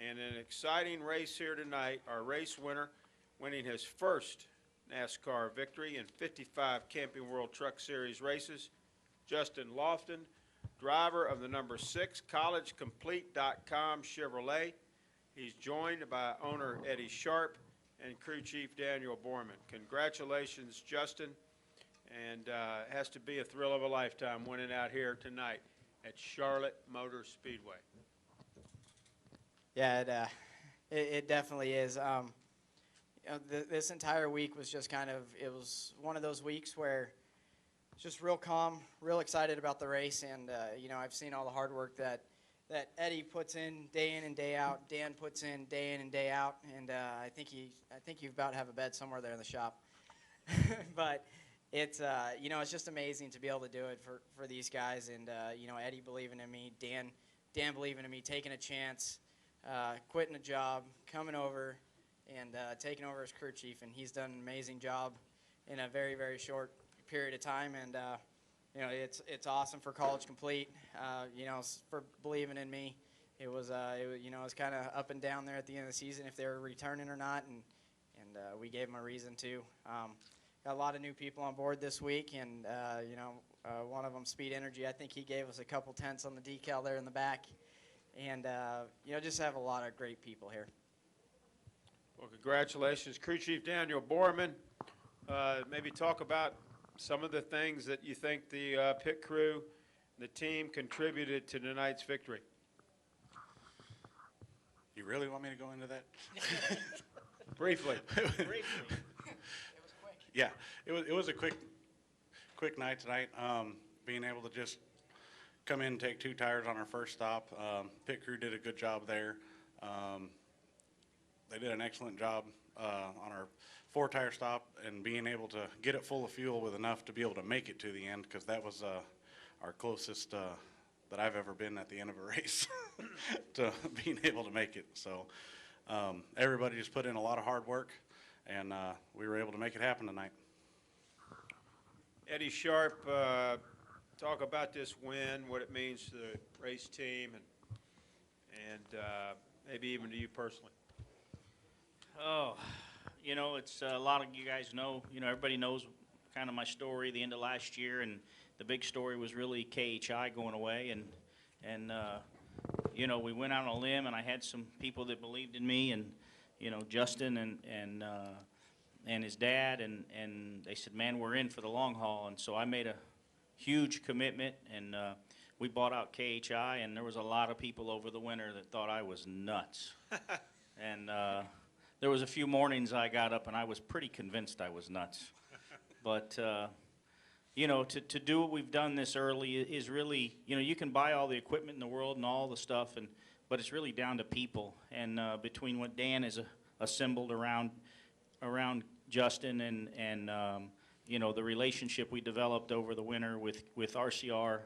And an exciting race here tonight, our race winner winning his first NASCAR victory in 55 Camping World Truck Series races, Justin Lofton, driver of the number 6 collegecomplete.com Chevrolet. He's joined by owner Eddie Sharp and crew chief Daniel Borman. Congratulations, Justin, and it has to be a thrill of a lifetime winning out here tonight at Charlotte Motor Speedway. Yeah, it definitely is. This entire week was just it was one of those weeks where it's just real calm, real excited about the race, and I've seen all the hard work that Eddie puts in and day out, Dan puts in and day out, and I think you about have a bed somewhere there in the shop. But it's it's just amazing to be able to do it for these guys, and Eddie believing in me, Dan believing in me, taking a chance. Quitting a job, coming over, and taking over as crew chief, and he's done an amazing job in a very, very short period of time. And it's awesome for College Complete, for believing in me. It was kind of up and down there at the end of the season if they were returning or not, and we gave them a reason to. Got a lot of new people on board this week, and one of them, Speed Energy. I think he gave us a couple tenths on the decal there in the back. And, just have a lot of great people here. Well, congratulations, Crew Chief Daniel Borman. Maybe talk about some of the things that you think the pit crew, the team contributed to tonight's victory. You really want me to go into that? Briefly. Briefly. It was quick. Yeah, it was a quick night tonight. Being able to just come in and take 2 tires on our first stop. Pit crew did a good job there. They did an excellent job on our 4-tire stop and being able to get it full of fuel with enough to be able to make it to the end, because that was our closest that I've ever been at the end of a race to being able to make it. So everybody just put in a lot of hard work, and we were able to make it happen tonight. Eddie Sharp, talk about this win, what it means to the race team, and maybe even to you personally. Oh, it's a lot of you guys know. Everybody knows kind of my story. The end of last year, and the big story was really KHI going away, and we went out on a limb, and I had some people that believed in me, and Justin and his dad, and they said, man, we're in for the long haul, and so I made a huge commitment, and we bought out KHI, and there was a lot of people over the winter that thought I was nuts. And there was a few mornings I got up and I was pretty convinced I was nuts. But to do what we've done this early is really, you can buy all the equipment in the world and all the stuff, but it's really down to people. And between what Dan has assembled around Justin and the relationship we developed over the winter with RCR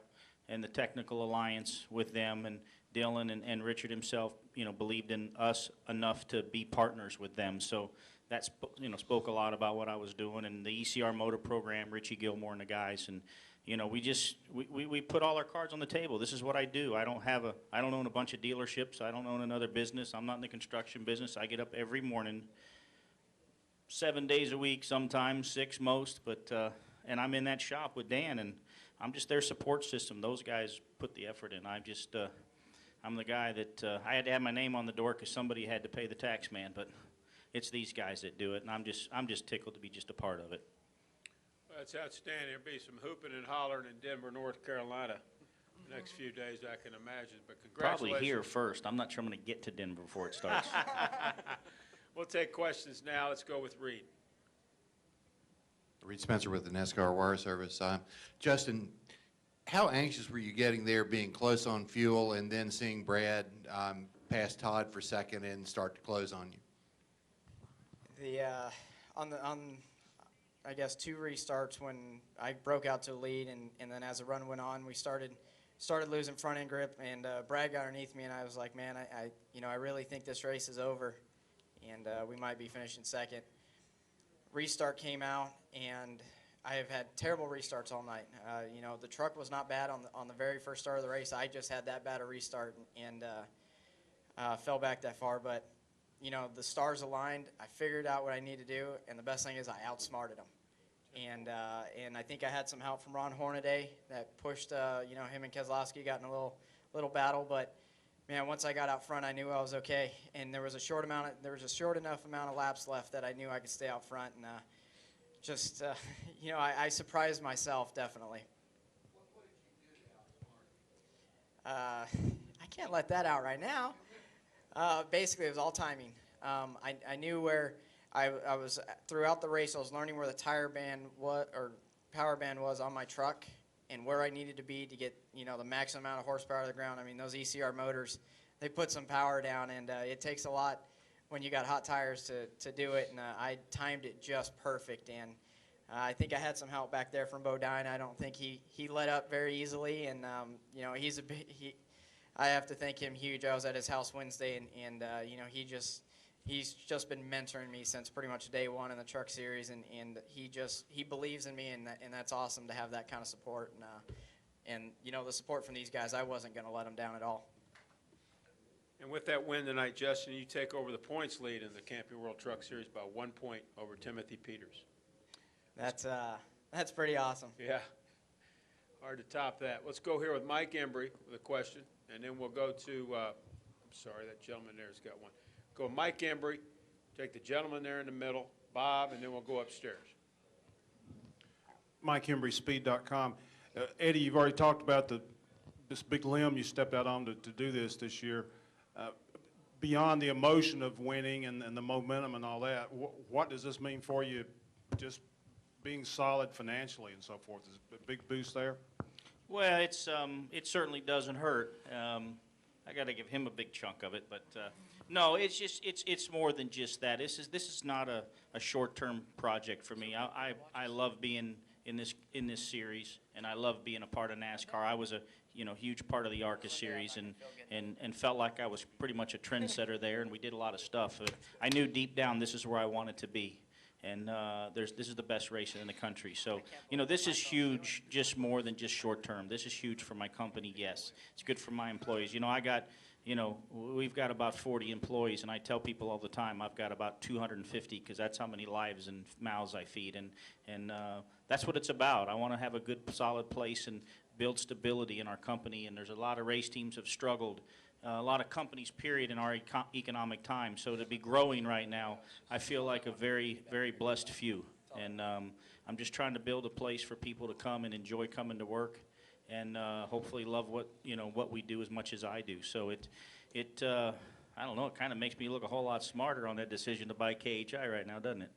and the technical alliance with them, and Dylan and Richard himself, believed in us enough to be partners with them. So that spoke a lot about what I was doing, and the ECR motor program, Richie Gilmore and the guys, and we put all our cards on the table. This is what I do. I don't own a bunch of dealerships. I don't own another business. I'm not in the construction business. I get up every morning, 7 days a week, sometimes 6 most, but and I'm in that shop with Dan, and I'm just their support system. Those guys put the effort in. I'm the guy that I had to have my name on the door because somebody had to pay the tax man, but it's these guys that do it, and I'm just tickled to be just a part of it. Well, that's outstanding. There'll be some hooping and hollering in Denver, North Carolina the next few days, I can imagine, but congratulations. Probably here first. I'm not sure I'm going to get to Denver before it starts. We'll take questions now. Let's go with Reed. Reed Spencer with the NASCAR Wire Service. Justin, how anxious were you getting there, being close on fuel, and then seeing Brad pass Todd for second and start to close on you? On I guess 2 restarts when I broke out to a lead, and then as the run went on, we started losing front end grip, and Brad got underneath me, and I was like, man, I really think this race is over, and we might be finishing second. Restart came out, and I have had terrible restarts all night. The truck was not bad on the very first start of the race. I just had that bad a restart, and fell back that far, but you know, the stars aligned. I figured out what I need to do, and the best thing is I outsmarted them. And I think I had some help from Ron Hornaday that pushed, you know, him and Keselowski got in a little battle, but man, once I got out front, I knew I was okay. And there was a short enough amount of laps left that I knew I could stay out front, and you know, I surprised myself definitely. I can't let that out right now. Basically, it was all timing. I knew where I was throughout the race. I was learning where the tire band was, or power band was on my truck, and where I needed to be to get, you know, the maximum amount of horsepower to the ground. I mean, those ECR motors, they put some power down, and it takes a lot when you got hot tires to do it. And I timed it just perfect, and I think I had some help back there from Bodine. I don't think he let up very easily, and you know, I have to thank him huge. I was at his house Wednesday, and you know, he's just been mentoring me since pretty much day one in the truck series, and he believes in me, and that's awesome to have that kind of support, and you know, the support from these guys, I wasn't going to let them down at all. And with that win tonight, Justin, you take over the points lead in the Camping World Truck Series by 1 point over Timothy Peters. That's pretty awesome. Yeah, hard to top that. Let's go here with Mike Embry with a question, and then we'll go to, I'm sorry, that gentleman there's got one. Go Mike Embry, take the gentleman there in the middle, Bob, and then we'll go upstairs. Mike Embry, Speed.com. Eddie, you've already talked about this big limb you stepped out on to do this year. Beyond the emotion of winning and the momentum and all that, what does this mean for you, just being solid financially and so forth? Is it a big boost there? Well, it certainly doesn't hurt. I got to give him a big chunk of it, but no, it's more than just that. This is not a short-term project for me. I love being in this series, and I love being a part of NASCAR. I was a huge part of the ARCA series, and felt like I was pretty much a trendsetter there, and we did a lot of stuff. I knew deep down this is where I wanted to be. And this is the best race in the country. So, you know, this is huge, just more than just short term. This is huge for my company, yes. It's good for my employees. You know, we've got about 40 employees, and I tell people all the time I've got about 250 because that's how many lives and mouths I feed. And that's what it's about. I want to have a good, solid place and build stability in our company. And there's a lot of race teams have struggled. A lot of companies, period, in our economic time. So to be growing right now, I feel like a very, very blessed few. And I'm just trying to build a place for people to come and enjoy coming to work, and hopefully love what we do as much as I do. So I don't know, it kind of makes me look a whole lot smarter on that decision to buy KHI right now, doesn't it?